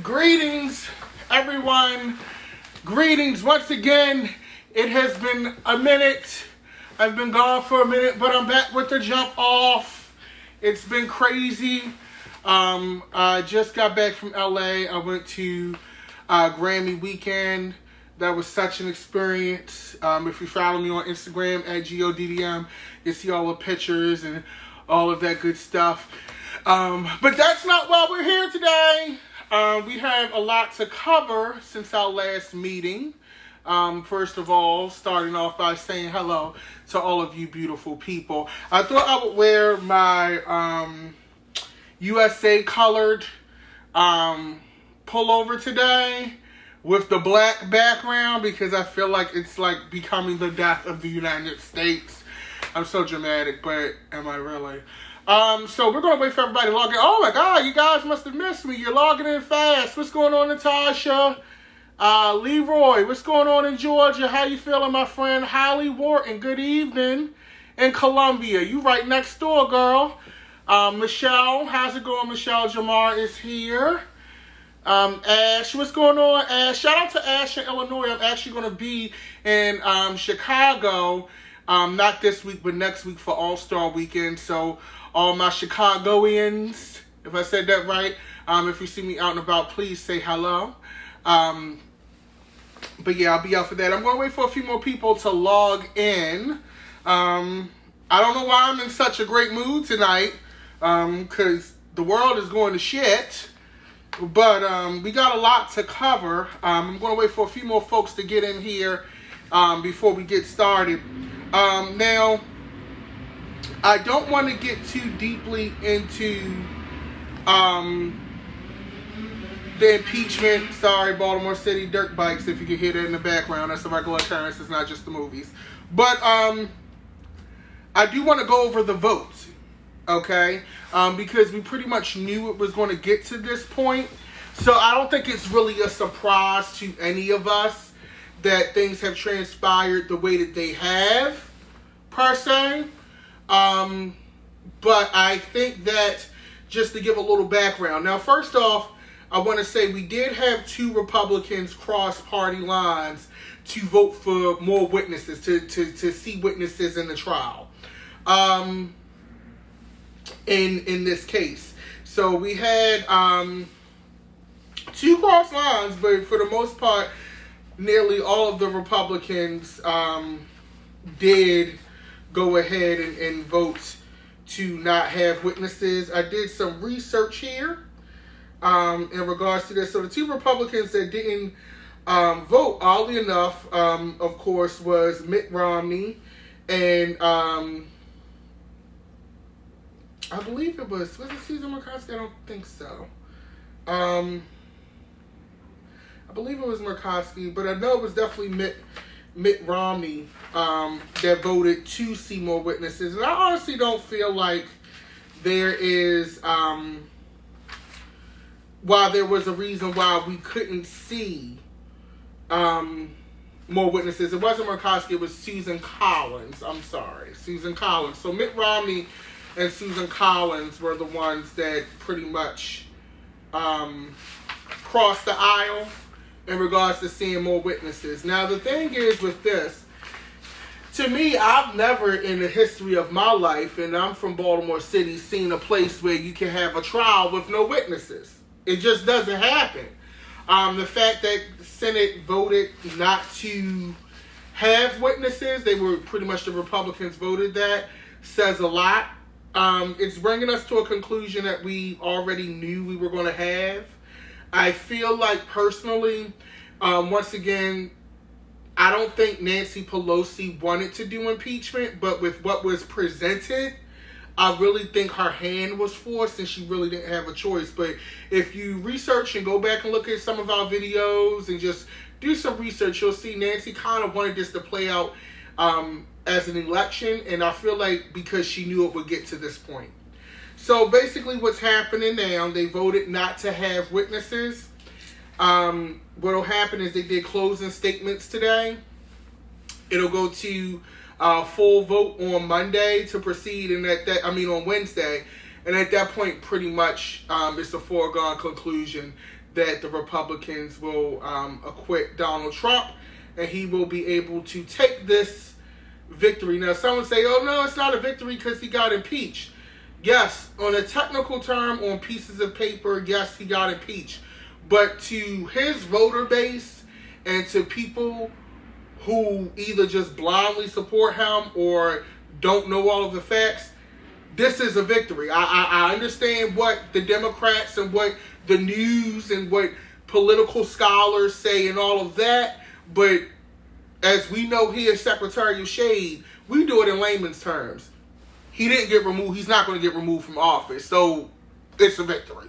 Greetings, everyone. Greetings once again. It has been a minute. I've been gone for a minute, but I'm back with the jump off. It's been crazy. I just got back from LA. I went to Grammy weekend. That was such an experience. If you follow me on Instagram at GODDM, you see all the pictures and all of that good stuff. But that's not why we're here today. We have a lot to cover since our last meeting. First of all, starting off by saying hello to all of you beautiful people. I thought I would wear my USA colored pullover today with the black background because I feel like it's like becoming the death of the United States. I'm so dramatic, but am I really? So we're going to wait for everybody to log in. Oh my God, you guys must have missed me. You're logging in fast. What's going on, Natasha? Leroy, what's going on in Georgia? How you feeling, my friend? Holly Wharton, good evening. In Columbia, you right next door, girl. Michelle, how's it going, Michelle? Jamar is here. Ash, what's going on, Ash? Shout out to Ash in Illinois. I'm actually going to be in Chicago, not this week, but next week for All-Star Weekend. So all my Chicagoans, if I said that right, if you see me out and about, please say hello. But yeah, I'll be out for that. I'm going to wait for a few more people to log in. I don't know why I'm in such a great mood tonight, because the world is going to shit. But we got a lot to cover. I'm going to wait for a few more folks to get in here before we get started. Now, I don't want to get too deeply into the impeachment. Sorry, Baltimore City dirt bikes, if you can hear that in the background. That's a regular occurrence. It's not just the movies. But I do want to go over the votes, okay? Because we pretty much knew it was going to get to this point. So I don't think it's really a surprise to any of us that things have transpired the way that they have, per se. But I think that just to give a little background. Now, first off, I want to say we did have two Republicans cross party lines to vote for more witnesses, to see witnesses in the trial. In this case. So we had two cross lines, but for the most part, nearly all of the Republicans did go ahead and vote to not have witnesses. I did some research here in regards to this. So the two Republicans that didn't vote, oddly enough, of course, was Mitt Romney and I believe it was it Susan McCoskey? I don't think so. I believe it was Murkowski, but I know it was definitely Mitt Romney that voted to see more witnesses. And I honestly don't feel like there is, while there was a reason why we couldn't see more witnesses. It wasn't Murkowski, it was Susan Collins. I'm sorry, Susan Collins. So Mitt Romney and Susan Collins were the ones that pretty much crossed the aisle in regards to seeing more witnesses. Now, the thing is with this, to me, I've never in the history of my life, and I'm from Baltimore City, seen a place where you can have a trial with no witnesses. It just doesn't happen. The fact that the Senate voted not to have witnesses, they were pretty much the Republicans voted that, says a lot. It's bringing us to a conclusion that we already knew we were going to have. I feel like personally, once again, I don't think Nancy Pelosi wanted to do impeachment, but with what was presented, I really think her hand was forced and she really didn't have a choice. But if you research and go back and look at some of our videos and just do some research, you'll see Nancy kind of wanted this to play out as an election, and I feel like because she knew it would get to this point. So basically what's happening now, they voted not to have witnesses. What will happen is they did closing statements today. It'll go to full vote on Monday to proceed, and on Wednesday. And at that point, pretty much, it's a foregone conclusion that the Republicans will acquit Donald Trump, and he will be able to take this victory. Now, someone say, oh, no, it's not a victory because he got impeached. Yes, on a technical term, on pieces of paper, yes, he got impeached. But to his voter base and to people who either just blindly support him or don't know all of the facts, this is a victory. I understand what the Democrats and what the news and what political scholars say and all of that, but as we know here, Secretary of Shade, we do it in layman's terms. He didn't get removed. He's not going to get removed from office. So it's a victory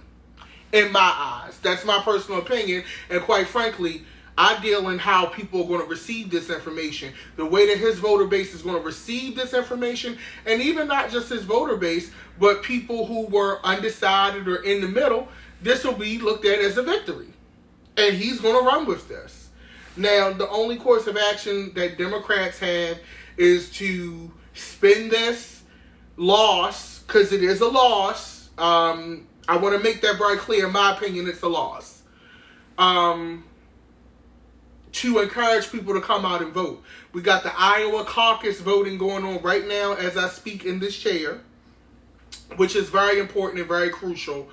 in my eyes. That's my personal opinion. And quite frankly, I deal in how people are going to receive this information. The way that his voter base is going to receive this information. And even not just his voter base, but people who were undecided or in the middle. This will be looked at as a victory. And he's going to run with this. Now, the only course of action that Democrats have is to spin this loss, because it is a loss. I want to make that very clear. In my opinion, it's a loss. To encourage people to come out and vote. We got the Iowa caucus voting going on right now as I speak in this chair, which is very important and very crucial,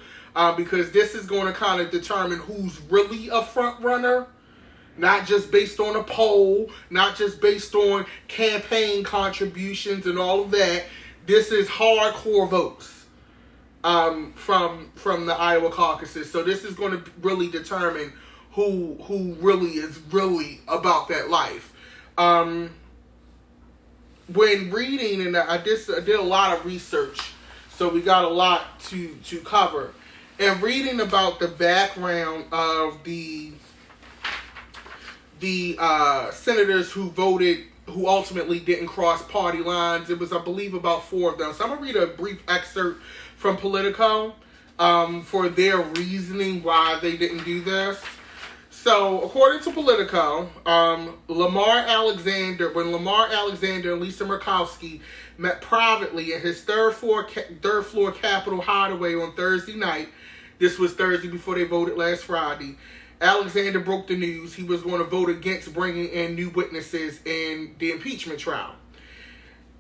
because this is going to kind of determine who's really a front runner. Not just based on a poll, not just based on campaign contributions and all of that. This is hardcore votes from the Iowa caucuses. So this is going to really determine who really is really about that life. When reading, and I did a lot of research, so we got a lot to cover. And reading about the background of the senators who voted, who ultimately didn't cross party lines. It was, I believe, about 4 of them. So I'm going to read a brief excerpt from Politico for their reasoning why they didn't do this. So, according to Politico, Lamar Alexander and Lisa Murkowski met privately in his third floor Capitol hideaway on Thursday night. This was Thursday before they voted last Friday. Alexander broke the news he was going to vote against bringing in new witnesses in the impeachment trial.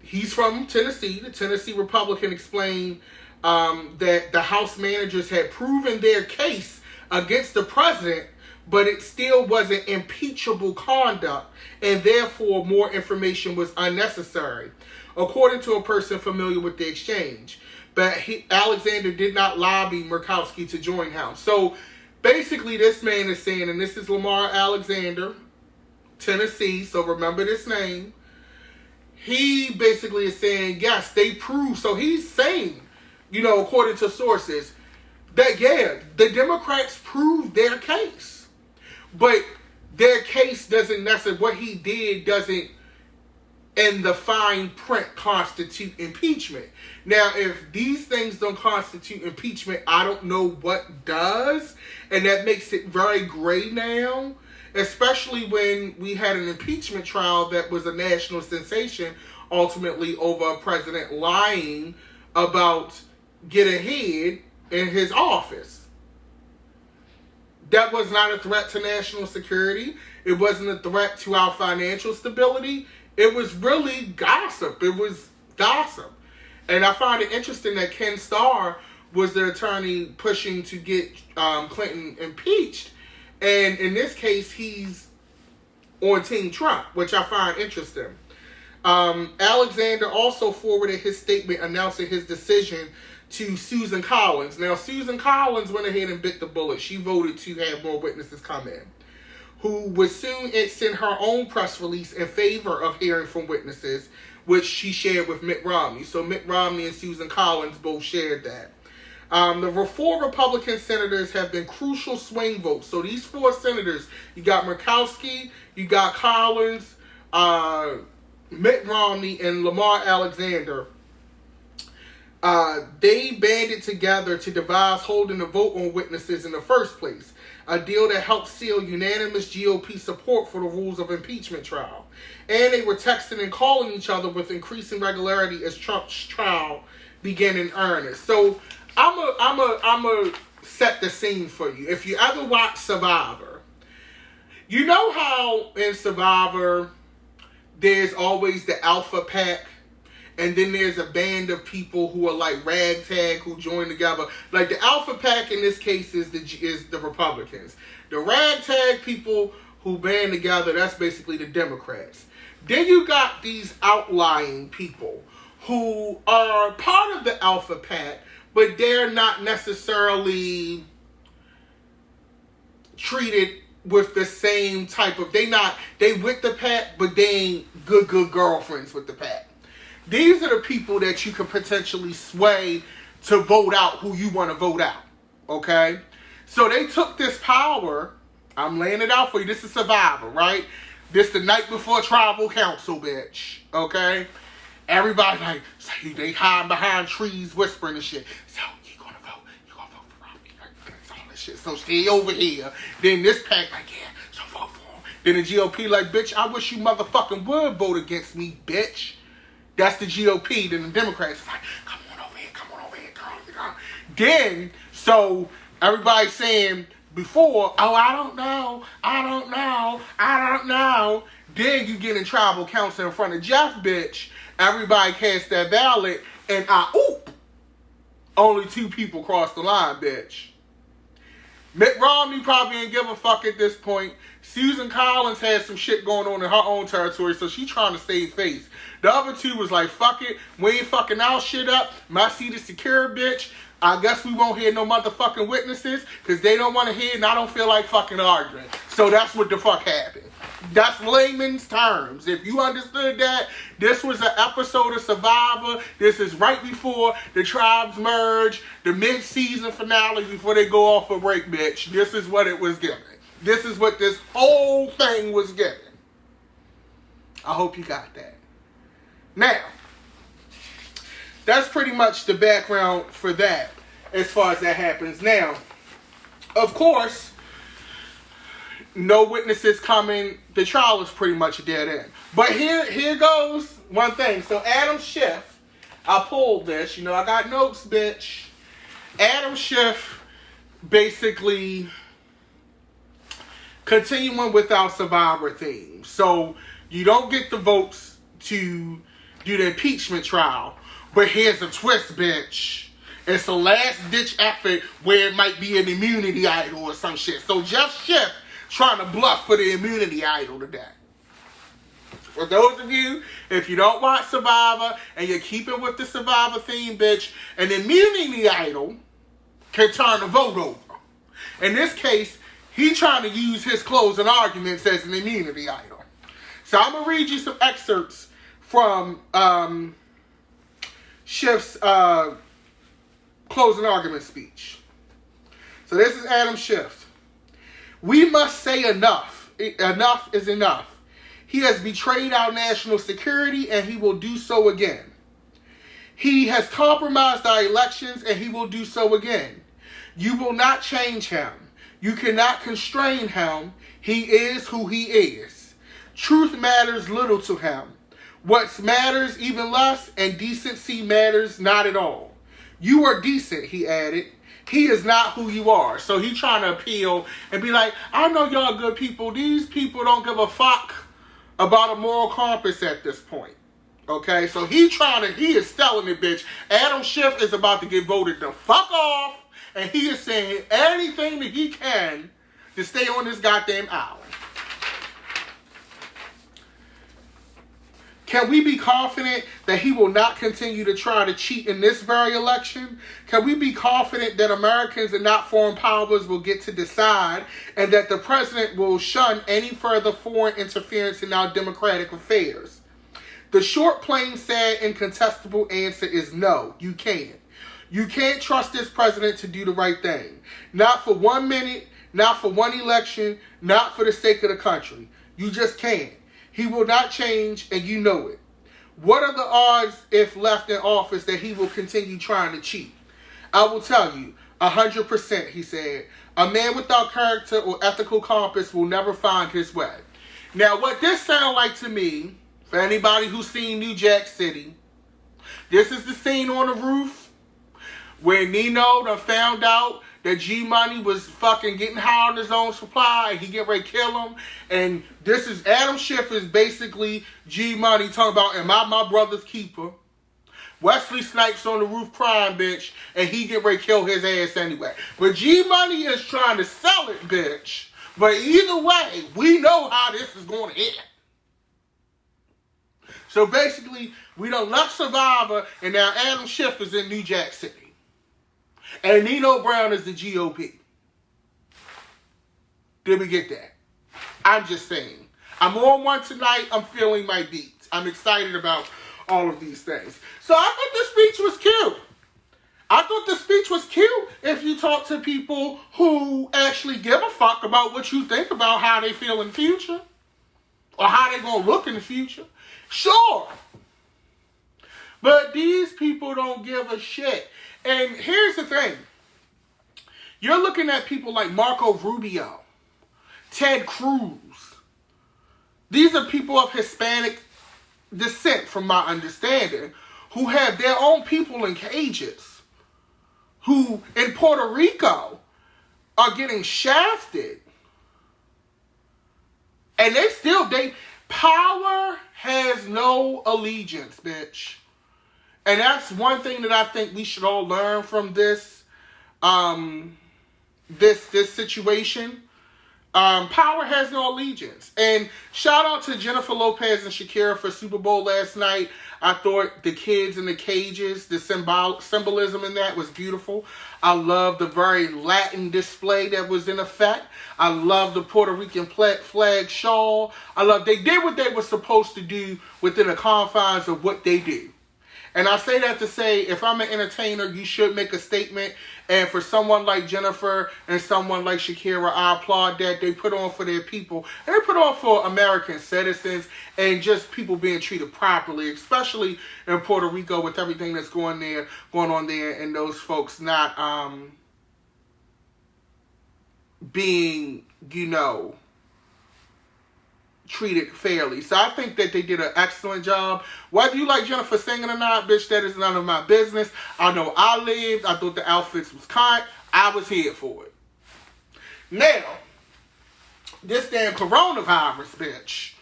He's from Tennessee. The Tennessee Republican explained that the House managers had proven their case against the president, but it still wasn't impeachable conduct, and therefore more information was unnecessary, according to a person familiar with the exchange. But Alexander did not lobby Murkowski to join him. So basically, this man is saying, and this is Lamar Alexander, Tennessee, so remember this name. He basically is saying, yes, they proved. So he's saying, according to sources, that, yeah, the Democrats proved their case. But their case doesn't necessarily, what he did doesn't, in the fine print, constitute impeachment. Now, if these things don't constitute impeachment, I don't know what does. And that makes it very gray now, especially when we had an impeachment trial that was a national sensation, ultimately over a president lying about get ahead in his office. That was not a threat to national security. It wasn't a threat to our financial stability. It was really gossip. It was gossip. And I find it interesting that Ken Starr was the attorney pushing to get Clinton impeached. And in this case, he's on Team Trump, which I find interesting. Alexander also forwarded his statement announcing his decision to Susan Collins. Now, Susan Collins went ahead and bit the bullet. She voted to have more witnesses come in, who would soon send her own press release in favor of hearing from witnesses, which she shared with Mitt Romney. So Mitt Romney and Susan Collins both shared that. The 4 Republican senators have been crucial swing votes. So these 4 senators, you got Murkowski, you got Collins, Mitt Romney, and Lamar Alexander. They banded together to devise holding a vote on witnesses in the first place, a deal that helped seal unanimous GOP support for the rules of impeachment trial. And they were texting and calling each other with increasing regularity as Trump's trial began in earnest. So I'm a set the scene for you. If you ever watch Survivor, you know how in Survivor there's always the alpha pack, and then there's a band of people who are like ragtag who join together. Like the alpha pack in this case is the Republicans. The ragtag people who band together, that's basically the Democrats. Then you got these outlying people who are part of the alpha pack, but they're not necessarily treated with the same type of, they with the pack, but they ain't good girlfriends with the pack. These are the people that you could potentially sway to vote out who you want to vote out. Okay? So they took this power. I'm laying it out for you. This is Survivor, right? This the night before tribal council, bitch. Okay? Everybody like, so they hide behind trees whispering and shit. So you gonna vote for Romney. That's all this shit. So stay over here. Then this pack like, yeah, so vote for him. Then the GOP like, bitch, I wish you motherfucking would vote against me, bitch. That's the GOP. Then the Democrats like, come on over here, girl. Then, so everybody's saying before, oh, I don't know. Then you get in tribal council in front of Jeff, bitch. Everybody cast that ballot, and only 2 people crossed the line, bitch. Mitt Romney probably didn't give a fuck at this point. Susan Collins had some shit going on in her own territory, so she's trying to save face. The other 2 was like, fuck it, we ain't fucking our shit up. My seat is secure, bitch. I guess we won't hear no motherfucking witnesses, because they don't want to hear, and I don't feel like fucking arguing. So that's what the fuck happened. That's layman's terms. If you understood that, this was an episode of Survivor. This is right before the tribes merge, the mid-season finale before they go off a break, bitch. This is what it was given. This is what this whole thing was given. I hope you got that. Now, that's pretty much the background for that as far as that happens. Now, of course, no witnesses coming. The trial is pretty much a dead end. But here goes one thing. So Adam Schiff, I pulled this. I got notes, bitch. Adam Schiff basically continuing with our Survivor theme. So you don't get the votes to do the impeachment trial. But here's a twist, bitch. It's a last-ditch effort where it might be an immunity idol or some shit. So Jeff Schiff trying to bluff for the immunity idol today. For those of you, if you don't watch Survivor and you're keeping with the Survivor theme, bitch, an immunity idol can turn the vote over. In this case, he trying to use his closing arguments as an immunity idol. So I'm going to read you some excerpts from Schiff's closing argument speech. So this is Adam Schiff. We must say enough. Enough is enough. He has betrayed our national security and he will do so again. He has compromised our elections and he will do so again. You will not change him. You cannot constrain him. He is who he is. Truth matters little to him. What matters even less, and decency matters not at all. You are decent, he added. He is not who you are. So he's trying to appeal and be like, I know y'all good people. These people don't give a fuck about a moral compass at this point. Okay, so he is selling it, bitch. Adam Schiff is about to get voted the fuck off, and he is saying anything that he can to stay on this goddamn island. Can we be confident that he will not continue to try to cheat in this very election? Can we be confident that Americans and not foreign powers will get to decide and that the president will shun any further foreign interference in our democratic affairs? The short, plain, sad, incontestable answer is no, you can't. You can't trust this president to do the right thing. Not for 1 minute, not for one election, not for the sake of the country. You just can't. He will not change, and you know it. What are the odds, if left in office, that he will continue trying to cheat? I will tell you, 100%, he said. A man without character or ethical compass will never find his way. Now, what this sounds like to me, for anybody who's seen New Jack City, this is the scene on the roof where Nino done found out that G Money was fucking getting high on his own supply and he get ready to kill him. And this is Adam Schiff is basically G Money talking about, am I my brother's keeper? Wesley Snipes on the roof crying, bitch, and he get ready to kill his ass anyway. But G Money is trying to sell it, bitch. But either way, we know how this is going to end. So basically, we done left Survivor, and now Adam Schiff is in New Jack City. And Nino Brown is the GOP. Did we get that? I'm just saying. I'm on one tonight. I'm feeling my beats. I'm excited about all of these things. So I thought the speech was cute. I thought the speech was cute if you talk to people who actually give a fuck about what you think about how they feel in the future. Or how they going to look in the future. Sure. But these people don't give a shit. And here's the thing. You're looking at people like Marco Rubio, Ted Cruz. These are people of Hispanic descent, from my understanding, who have their own people in cages, who in Puerto Rico are getting shafted. And power has no allegiance, bitch. And that's one thing that I think we should all learn from this situation. Power has no allegiance. And shout out to Jennifer Lopez and Shakira for Super Bowl last night. I thought the kids in the cages, the symbolism in that was beautiful. I love the very Latin display that was in effect. I love the Puerto Rican flag shawl. They did what they were supposed to do within the confines of what they do. And I say that to say, if I'm an entertainer, you should make a statement. And for someone like Jennifer and someone like Shakira, I applaud that. They put on for their people. And they put on for American citizens and just people being treated properly, especially in Puerto Rico with everything that's going on there, and those folks not being, treated fairly. So I think that they did an excellent job. Whether you like Jennifer singing or not, bitch, that is none of my business. I know I lived. I thought the outfits was kind. I was here for it. Now, this damn coronavirus, bitch.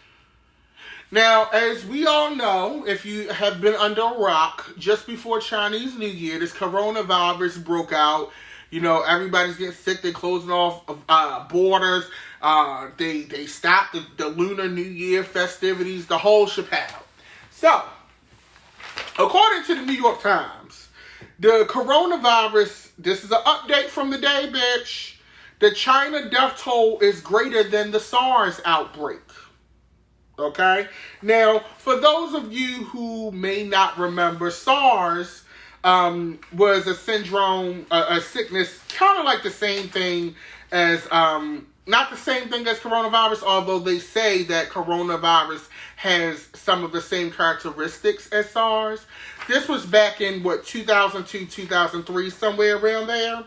Now, as we all know, if you have been under a rock, just before Chinese New Year, this coronavirus broke out. Everybody's getting sick. They're closing off borders. They stopped the Lunar New Year festivities, the whole shebang. So, according to the New York Times, the coronavirus, this is an update from the day, bitch. The China death toll is greater than the SARS outbreak. Okay? Now, for those of you who may not remember, SARS was a syndrome, a sickness, kind of like the same thing as, not the same thing as coronavirus, although they say that coronavirus has some of the same characteristics as SARS. This was back in, 2002, 2003, somewhere around there.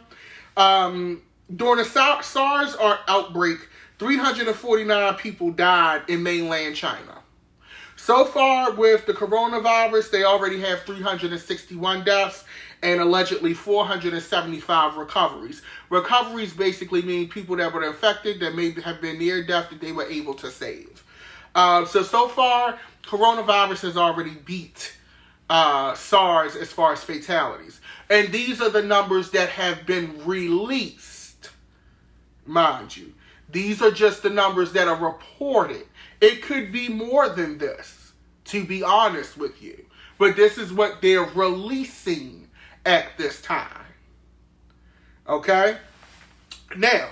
During the SARS outbreak, 349 people died in mainland China. So far, with the coronavirus, they already have 361 deaths and allegedly 475 recoveries. Recoveries basically mean people that were infected that may have been near death that they were able to save. So far, coronavirus has already beat SARS as far as fatalities. And these are the numbers that have been released, mind you. These are just the numbers that are reported. It could be more than this, to be honest with you. But this is what they're releasing at this time. Okay? Now,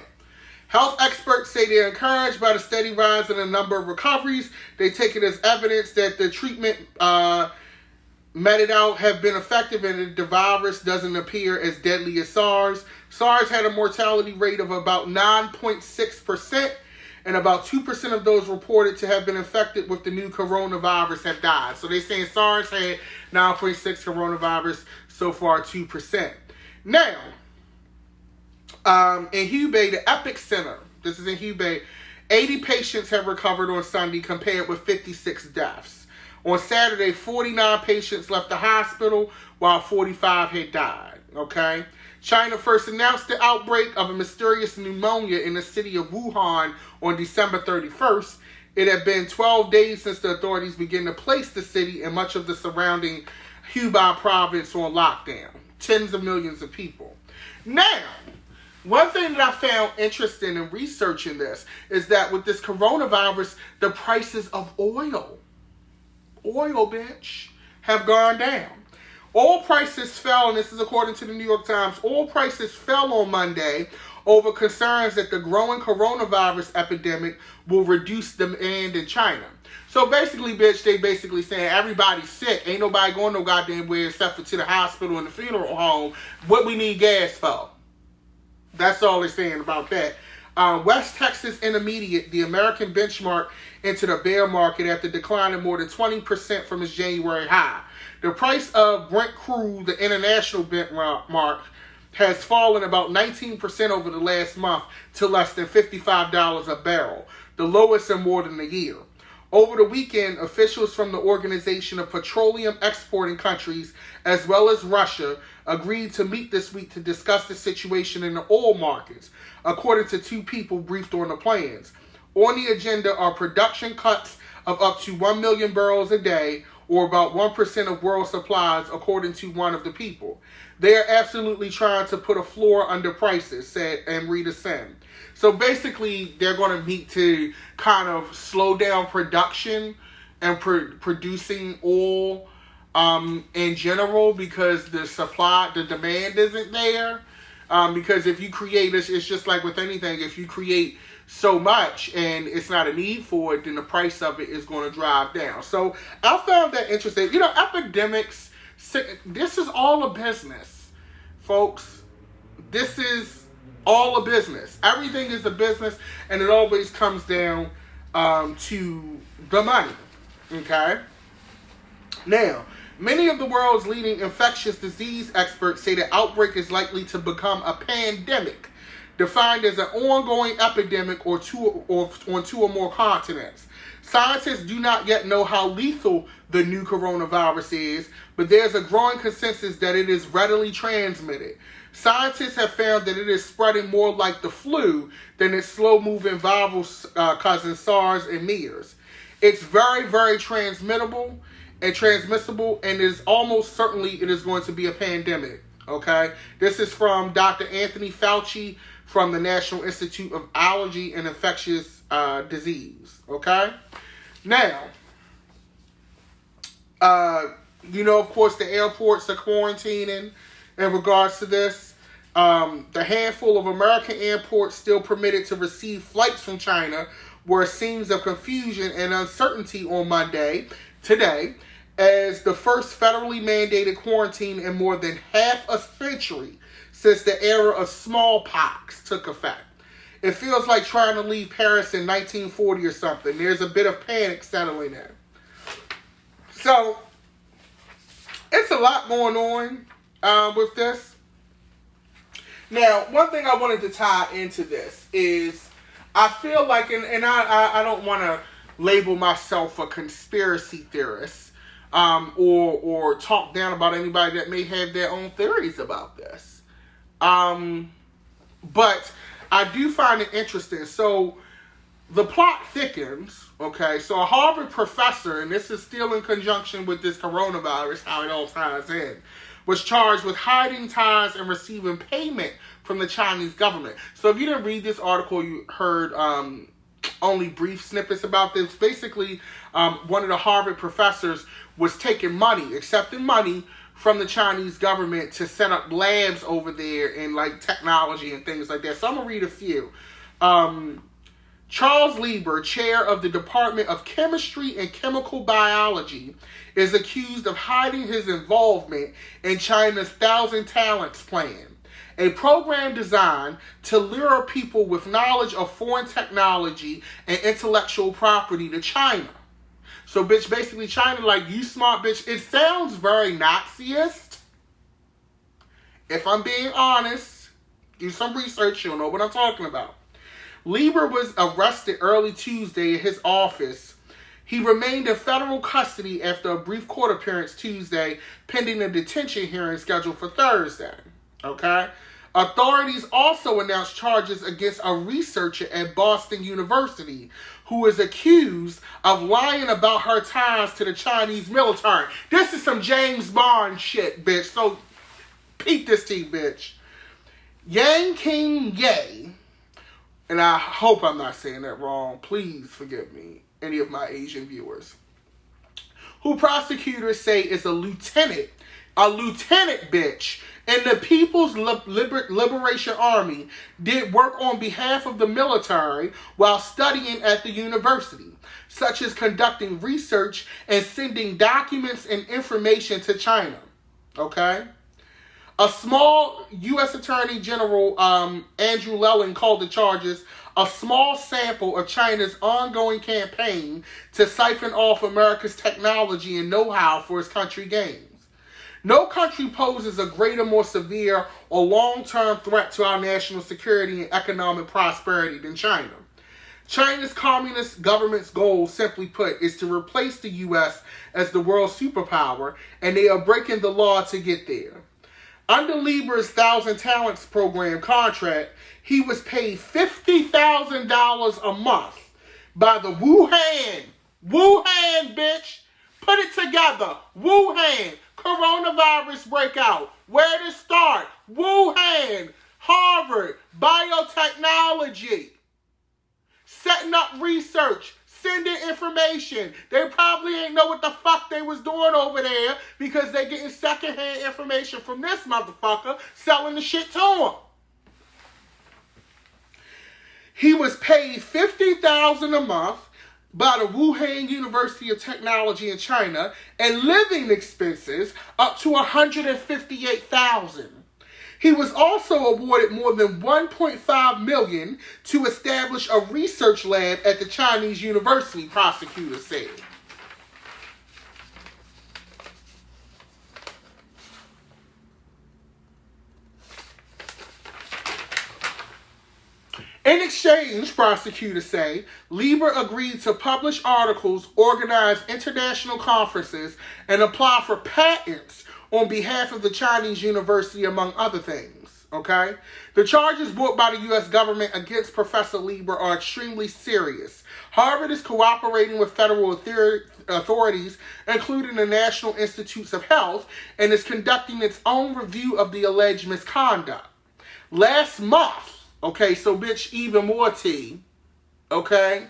health experts say they're encouraged by the steady rise in the number of recoveries. They take it as evidence that the treatment meted out have been effective and the virus doesn't appear as deadly as SARS. SARS had a mortality rate of about 9.6%, and about 2% of those reported to have been infected with the new coronavirus have died. So they're saying SARS had 9.6, coronavirus so far 2%. Now, in Hubei, the Epic Center, this is in Hubei, 80 patients have recovered on Sunday compared with 56 deaths. On Saturday, 49 patients left the hospital while 45 had died, okay? China first announced the outbreak of a mysterious pneumonia in the city of Wuhan on December 31st. It had been 12 days since the authorities began to place the city and much of the surrounding Hubei province on lockdown. Tens of millions of people. Now, one thing that I found interesting in researching this is that with this coronavirus, the prices of oil, bitch, have gone down. Oil prices fell, and this is according to the New York Times, oil prices fell on Monday over concerns that the growing coronavirus epidemic will reduce demand in China. So basically, bitch, they basically saying everybody's sick. Ain't nobody going no goddamn where except for to the hospital and the funeral home. What we need gas for? That's all they're saying about that. West Texas Intermediate, the American benchmark, entered a bear market after declining more than 20% from its January high. The price of Brent crude, the international benchmark, has fallen about 19% over the last month to less than $55 a barrel, the lowest in more than a year. Over the weekend, officials from the Organization of Petroleum Exporting Countries, as well as Russia, agreed to meet this week to discuss the situation in the oil markets, according to two people briefed on the plans. On the agenda are production cuts of up to 1 million barrels a day, or about 1% of world supplies, according to one of the people. They are absolutely trying to put a floor under prices, said Amrita Sen. So basically, they're going to meet to kind of slow down production and producing oil in general, because the demand isn't there. Because if you create, it's just like with anything, if you create so much and it's not a need for it, then the price of it is going to drive down. So I found that interesting. You know, epidemics, this is all a business, folks. This is all a business. Everything is a business, and it always comes down to the money. Okay? Now, many of the world's leading infectious disease experts say the outbreak is likely to become a pandemic, defined as an ongoing epidemic on two or more continents. Scientists do not yet know how lethal the new coronavirus is, but there's a growing consensus that it is readily transmitted. Scientists have found that it is spreading more like the flu than its slow-moving viral cousin SARS and MERS. It's very, very transmissible, and is almost certainly it is going to be a pandemic. Okay? This is from Dr. Anthony Fauci from the National Institute of Allergy and Infectious Disease. Okay? Now, of course, the airports are quarantining in regards to this. The handful of American airports still permitted to receive flights from China were scenes of confusion and uncertainty on today, as the first federally mandated quarantine in more than half a century since the era of smallpox took effect. It feels like trying to leave Paris in 1940 or something. There's a bit of panic settling in. So, it's a lot going on with this. Now, one thing I wanted to tie into this is I feel like, and I don't want to label myself a conspiracy theorist or talk down about anybody that may have their own theories about this. But I do find it interesting. So the plot thickens, okay? So a Harvard professor, and this is still in conjunction with this coronavirus, how it all ties in, was charged with hiding ties and receiving payment from the Chinese government. So if you didn't read this article, you heard only brief snippets about this. Basically, one of the Harvard professors was accepting money from the Chinese government to set up labs over there in like technology and things like that. So I'm going to read a few. Charles Lieber, chair of the Department of Chemistry and Chemical Biology, is accused of hiding his involvement in China's Thousand Talents Plan, a program designed to lure people with knowledge of foreign technology and intellectual property to China. So, bitch, basically China, like, you smart bitch. It sounds very Naziist. If I'm being honest, do some research, you'll know what I'm talking about. Lieber was arrested early Tuesday in his office. He remained in federal custody after a brief court appearance Tuesday, pending a detention hearing scheduled for Thursday. Okay? Authorities also announced charges against a researcher at Boston University who is accused of lying about her ties to the Chinese military. This is some James Bond shit, bitch. So, peep this tea, bitch. Yang King Ye, and I hope I'm not saying that wrong. Please forgive me, any of my Asian viewers, who prosecutors say is a lieutenant, bitch, in the People's Liberation Army, did work on behalf of the military while studying at the university, such as conducting research and sending documents and information to China. Okay? A small U.S. Attorney General Andrew Lelling called the charges a small sample of China's ongoing campaign to siphon off America's technology and know-how for its country gains. No country poses a greater, more severe, or long-term threat to our national security and economic prosperity than China. China's communist government's goal, simply put, is to replace the U.S. as the world superpower, and they are breaking the law to get there. Under Lieber's Thousand Talents program contract, he was paid $50,000 a month by the Wuhan, bitch, put it together, Wuhan, coronavirus breakout, where to start, Wuhan, Harvard, biotechnology, setting up research, sending information. They probably ain't know what the fuck they was doing over there because they getting secondhand information from this motherfucker selling the shit to them. He was paid $50,000 a month by the Wuhan University of Technology in China and living expenses up to $158,000. He was also awarded more than $1.5 million to establish a research lab at the Chinese university, prosecutors said. In exchange, prosecutors say, Lieber agreed to publish articles, organize international conferences, and apply for patents on behalf of the Chinese university, among other things. Okay? The charges brought by the U.S. government against Professor Lieber are extremely serious. Harvard is cooperating with federal authorities, including the National Institutes of Health, and is conducting its own review of the alleged misconduct. Last month, okay, so bitch, even more tea, okay?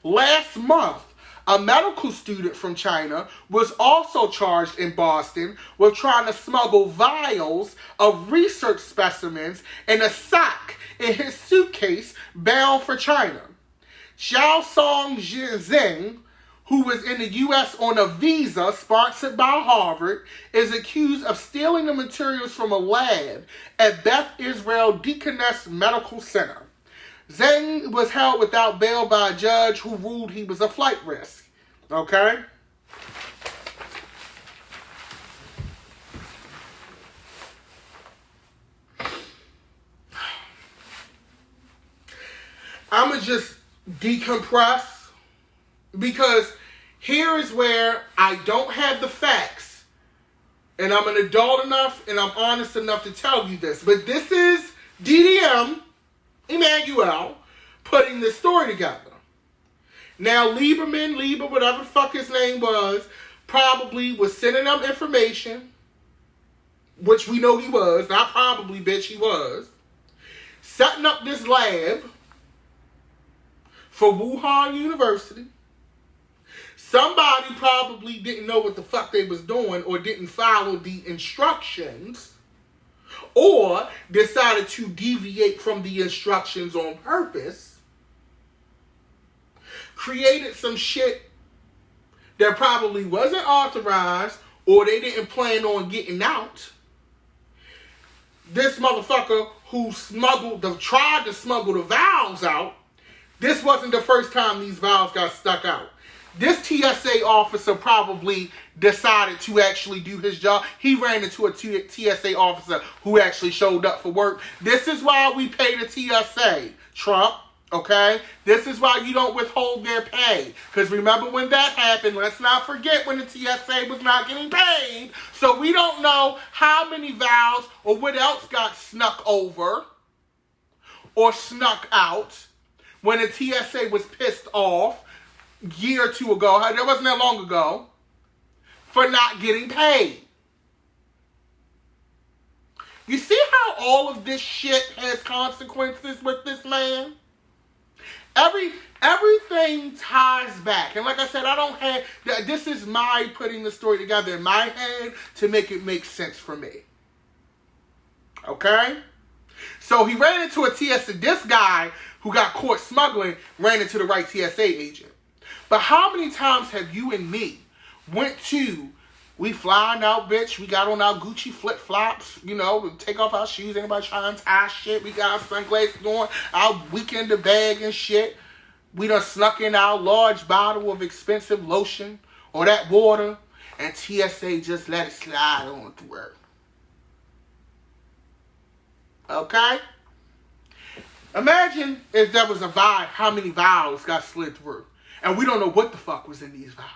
Last month, a medical student from China was also charged in Boston with trying to smuggle vials of research specimens in a sack in his suitcase bound for China. Xiaosong Zheng, who was in the U.S. on a visa sponsored by Harvard, is accused of stealing the materials from a lab at Beth Israel Deaconess Medical Center. Zheng was held without bail by a judge who ruled he was a flight risk. Okay? I'm going to just decompress because here is where I don't have the facts, and I'm an adult enough and I'm honest enough to tell you this. But this is DDM, Emmanuel, putting this story together. Now, Lieber, whatever the fuck his name was, probably was sending them information, which we know he was, not probably, bitch, he was, setting up this lab for Wuhan University. Somebody probably didn't know what the fuck they was doing or didn't follow the instructions or decided to deviate from the instructions on purpose, created some shit that probably wasn't authorized or they didn't plan on getting out. This motherfucker who tried to smuggle the vials out, this wasn't the first time these vials got stuck out. This TSA officer probably decided to actually do his job. He ran into a TSA officer who actually showed up for work. This is why we pay the TSA, Trump. Okay? This is why you don't withhold their pay. Because remember when that happened, let's not forget when the TSA was not getting paid. So we don't know how many vows or what else got snuck over or snuck out when the TSA was pissed off a year or two ago. That wasn't that long ago. For not getting paid. You see how all of this shit has consequences with this man? Everything ties back. And like I said, I don't have... This is my putting the story together in my head to make it make sense for me. Okay? So he ran into a TSA... This guy who got caught smuggling ran into the right TSA agent. But how many times have you and me went to... We flying out, bitch. We got on our Gucci flip-flops. You know, we take off our shoes. Anybody trying to tie shit. We got our sunglasses on. Our weekend bag and shit. We done snuck in our large bottle of expensive lotion or that water. And TSA just let it slide on through. Okay? Imagine if there was a vial, how many vials got slid through. And we don't know what the fuck was in these vials.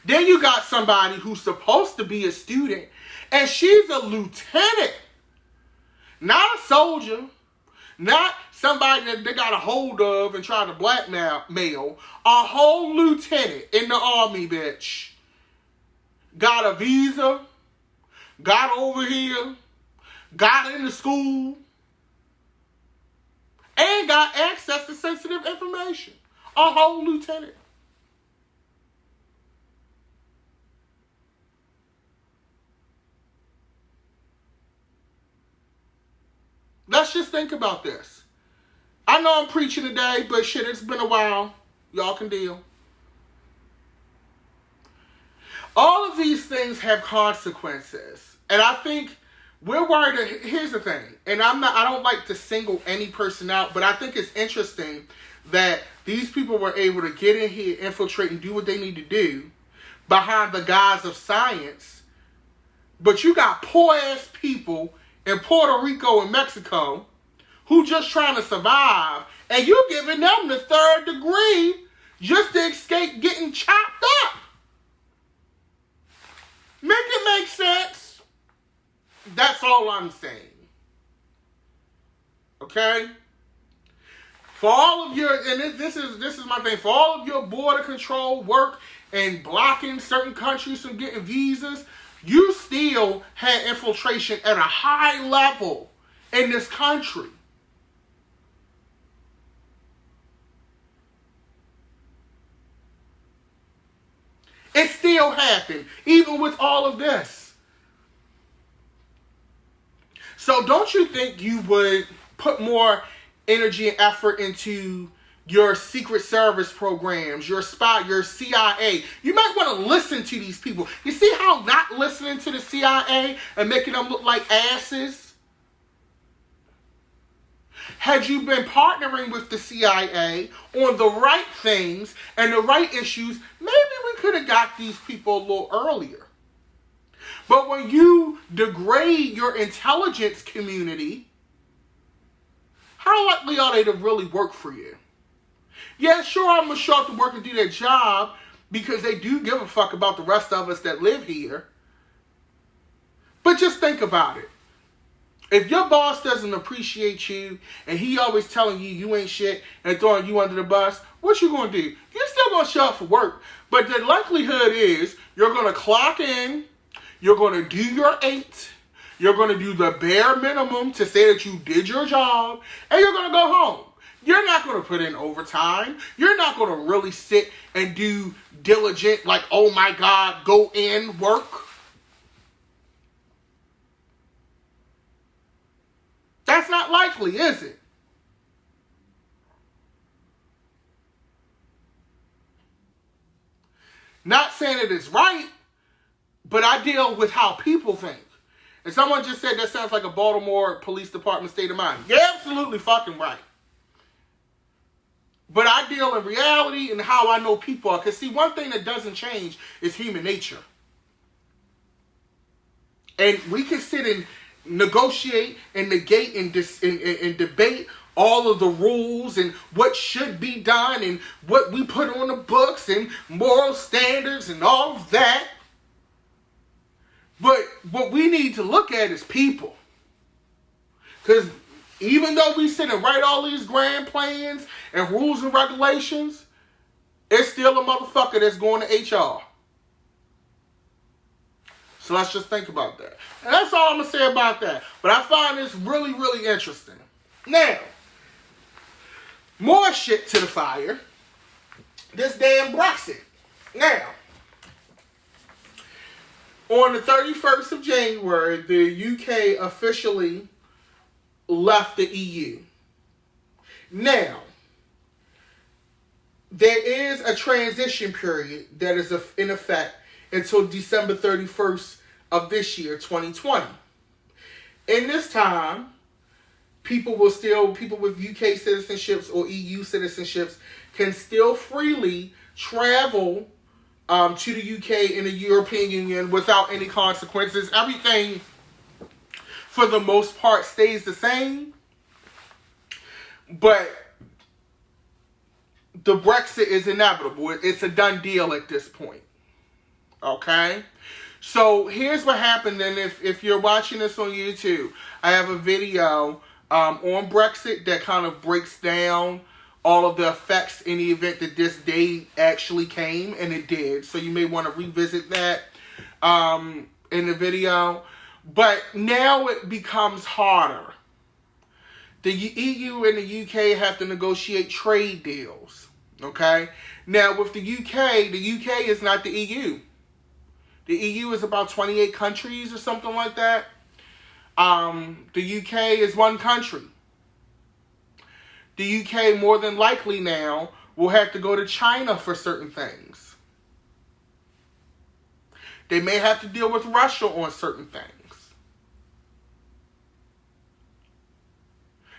Then you got somebody who's supposed to be a student, and she's a lieutenant. Not a soldier. Not somebody that they got a hold of and try to blackmail. A whole lieutenant in the army, bitch. Got a visa. Got over here. Got into school. And got access to sensitive information. A whole lieutenant. Let's just think about this. I know I'm preaching today, but shit, it's been a while. Y'all can deal. All of these things have consequences. And I think we're worried that, here's the thing, and I don't like to single any person out, but I think it's interesting that these people were able to get in here, infiltrate, and do what they need to do behind the guise of science. But you got poor-ass people in Puerto Rico and Mexico who just trying to survive, and you giving them the third degree just to escape getting chopped up. Make it make sense? That's all I'm saying. Okay? For all of your, and this is my thing, for all of your border control work and blocking certain countries from getting visas, you still had infiltration at a high level in this country. It still happened, even with all of this. So don't you think you would put more energy and effort into your Secret Service programs, your spy, your CIA? You might want to listen to these people. You see how not listening to the CIA and making them look like asses? Had you been partnering with the CIA on the right things and the right issues, maybe we could have got these people a little earlier. But when you degrade your intelligence community, how likely are they to really work for you? Yeah, sure, I'm going to show up to work and do their job because they do give a fuck about the rest of us that live here. But just think about it. If your boss doesn't appreciate you and he always telling you you ain't shit and throwing you under the bus, what you going to do? You're still going to show up for work. But the likelihood is you're going to clock in, you're going to do your 8, you're going to do the bare minimum to say that you did your job, and you're going to go home. You're not going to put in overtime. You're not going to really sit and do diligent, like, oh my God, go in, work. That's not likely, is it? Not saying it is right, but I deal with how people think. And someone just said that sounds like a Baltimore Police Department state of mind. You're absolutely fucking right. But I deal in reality and how I know people are. Because see, one thing that doesn't change is human nature. And we can sit and negotiate and negate and debate all of the rules and what should be done and what we put on the books and moral standards and all of that. But what we need to look at is people. Because even though we sit and write all these grand plans and rules and regulations, it's still a motherfucker that's going to HR. So let's just think about that. And that's all I'm going to say about that. But I find this really, really interesting. Now, more shit to the fire. This damn Brexit. Now, on the 31st of January, the UK officially left the EU. Now, there is a transition period that is in effect until December 31st of this year, 2020. In this time, people with UK citizenships or EU citizenships can still freely travel to the UK and the European Union without any consequences. Everything, for the most part, stays the same. But the Brexit is inevitable. It's a done deal at this point. Okay? So here's what happened. And if you're watching this on YouTube, I have a video on Brexit that kind of breaks down all of the effects in the event that this day actually came, and it did. So you may want to revisit that in the video. But now it becomes harder. The EU and the UK have to negotiate trade deals. Okay? Now with the UK is not the EU. The EU is about 28 countries or something like that. The UK is one country. The UK more than likely now will have to go to China for certain things. They may have to deal with Russia on certain things.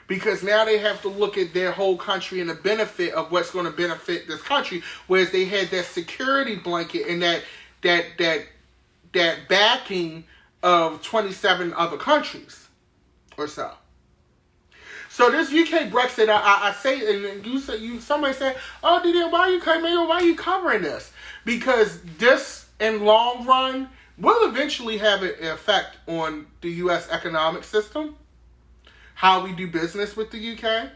Because now they have to look at their whole country and the benefit of what's going to benefit this country. Whereas they had that security blanket and that backing of 27 other countries or so. So this UK Brexit, I say, and somebody said, "Oh, Didi, why are you covering this?" Because this, in long run, will eventually have an effect on the U.S. economic system, how we do business with the UK,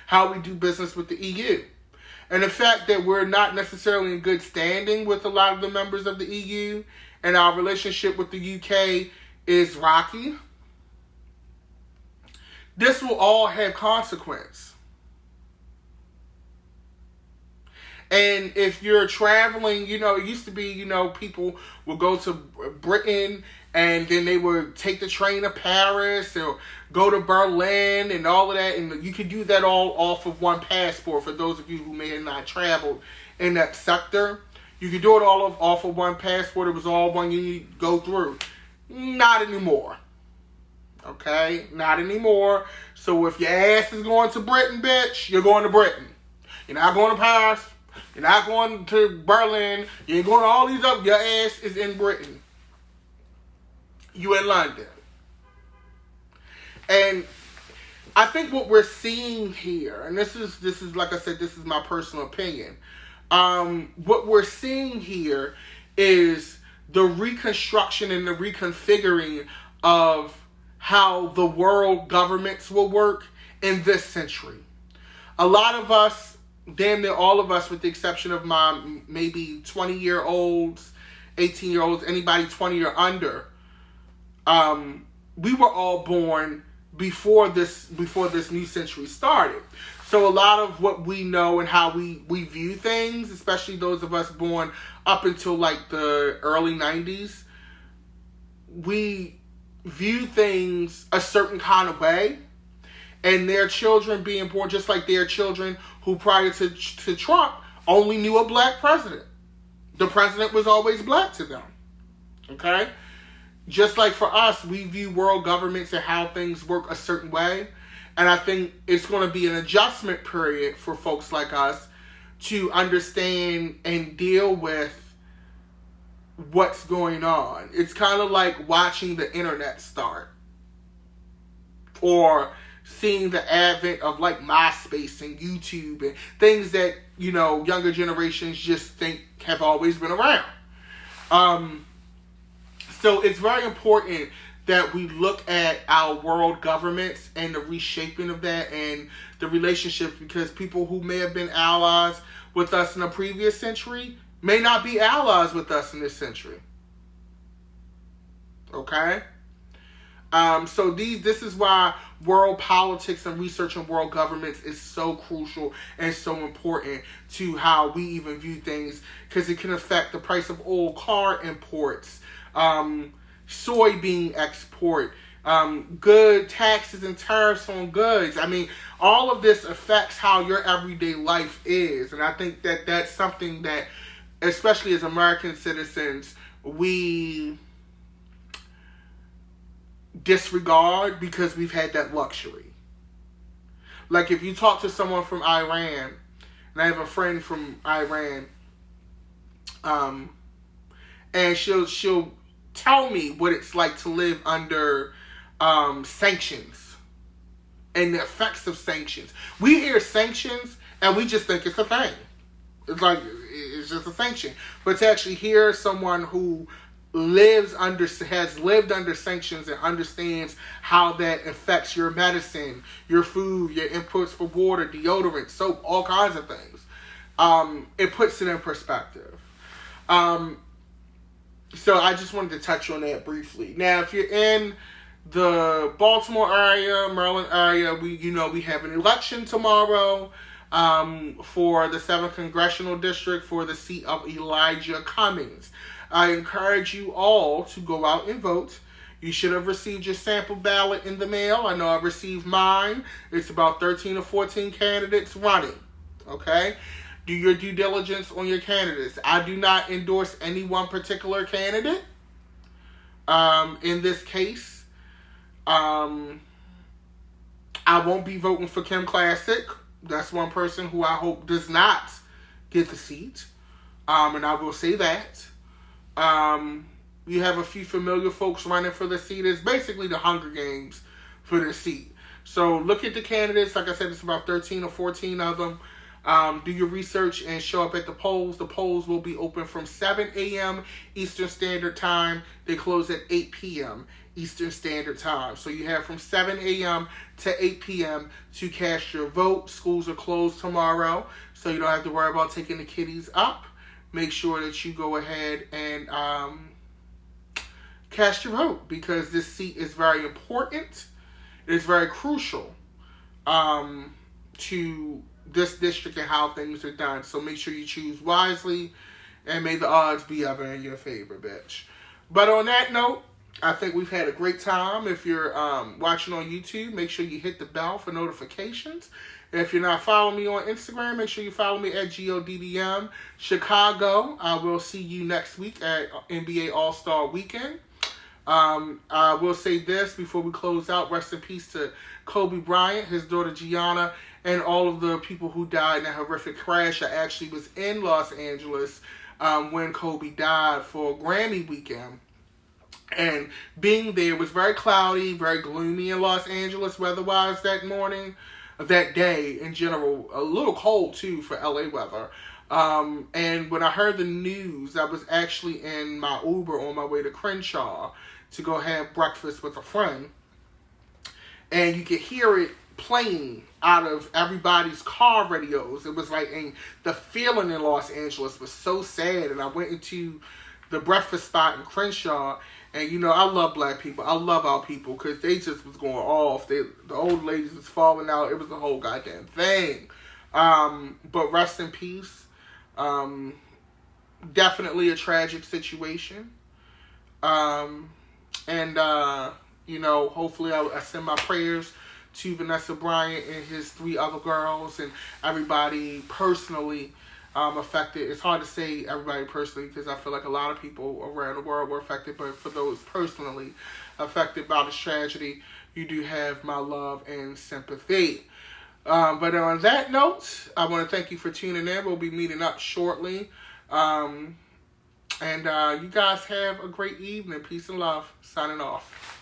how we do business with the EU, and the fact that we're not necessarily in good standing with a lot of the members of the EU, and our relationship with the UK is rocky. This will all have consequence. And if you're traveling, it used to be, people would go to Britain and then they would take the train to Paris or go to Berlin and all of that. And you could do that all off of one passport for those of you who may have not traveled in that sector. You could do it all off of one passport. It was all one you need to go through. Not anymore. Okay? Not anymore. So if your ass is going to Britain, bitch, you're going to Britain. You're not going to Paris. You're not going to Berlin. You ain't going to all these other. Your ass is in Britain. You in London. And I think what we're seeing here, and this is like I said, this is my personal opinion. What we're seeing here is the reconstruction and the reconfiguring of how the world governments will work in this century. A lot of us, damn near all of us, with the exception of my maybe 20-year-olds, 18-year-olds, anybody 20 or under, we were all born before this new century started. So a lot of what we know and how we view things, especially those of us born up until like the early 90s, we view things a certain kind of way. And their children being born just like their children who prior to Trump only knew a black president. The president was always black to them. Okay? Just like for us, we view world governments and how things work a certain way. And I think it's going to be an adjustment period for folks like us to understand and deal with what's going on. It's kind of like watching the internet start. Or seeing the advent of like MySpace and YouTube and things that, you know, younger generations just think have always been around. So it's very important that we look at our world governments and the reshaping of that and the relationships, because people who may have been allies with us in the previous century may not be allies with us in this century. Okay? So this is why world politics and research on world governments is so crucial and so important to how we even view things, because it can affect the price of oil, car imports, soybean export, good taxes and tariffs on goods. I mean, all of this affects how your everyday life is. And I think that that's something that, especially as American citizens, we disregard because we've had that luxury. Like if you talk to someone from Iran, and I have a friend from Iran, and she'll tell me what it's like to live under sanctions and the effects of sanctions. We hear sanctions and we just think it's a thing. It's like it's just a sanction, but to actually hear someone who has lived under sanctions and understands how that affects your medicine, your food, your inputs for water, deodorant, soap, all kinds of things, it puts it in perspective. So I just wanted to touch on that briefly. Now, if you're in the Baltimore area, Maryland area, we have an election tomorrow for the 7th Congressional District for the seat of Elijah Cummings. I encourage you all to go out and vote. You should have received your sample ballot in the mail. I know I received mine. It's about 13 or 14 candidates running. Okay? Do your due diligence on your candidates. I do not endorse any one particular candidate. In this case, I won't be voting for Kim Classic. That's one person who I hope does not get the seat. And I will say that. You have a few familiar folks running for the seat. It's basically the Hunger Games for the seat. So look at the candidates. Like I said, it's about 13 or 14 of them. Do your research and show up at the polls. The polls will be open from 7 a.m. Eastern Standard Time. They close at 8 p.m. Eastern Standard Time. So you have from 7 a.m. to 8 p.m. to cast your vote. Schools are closed tomorrow, so you don't have to worry about taking the kiddies up. Make sure that you go ahead and cast your vote, because this seat is very important. It is very crucial to this district and how things are done. So make sure you choose wisely, and may the odds be ever in your favor, bitch. But on that note, I think we've had a great time. If you're watching on YouTube, make sure you hit the bell for notifications. If you're not following me on Instagram, make sure you follow me at GODDM Chicago. I will see you next week at NBA All-Star Weekend. I will say this before we close out. Rest in peace to Kobe Bryant, his daughter Gianna, and all of the people who died in that horrific crash. I actually was in Los Angeles when Kobe died for Grammy weekend. And being there was very cloudy, very gloomy in Los Angeles weather-wise that day in general. A little cold, too, for LA weather. And when I heard the news, I was actually in my Uber on my way to Crenshaw to go have breakfast with a friend. And you could hear it playing out of everybody's car radios. It was like, and the feeling in Los Angeles was so sad. And I went into the breakfast spot in Crenshaw, and you know, I love black people. I love our people, because they just was going off. The old ladies was falling out. It was the whole goddamn thing. But rest in peace. Definitely a tragic situation. You know, hopefully I send my prayers to Vanessa Bryant and his 3 other girls and everybody personally affected. It's hard to say everybody personally, because I feel like a lot of people around the world were affected, but for those personally affected by this tragedy, you do have my love and sympathy. But on that note, I want to thank you for tuning in. We'll be meeting up shortly. And you guys have a great evening. Peace and love. Signing off.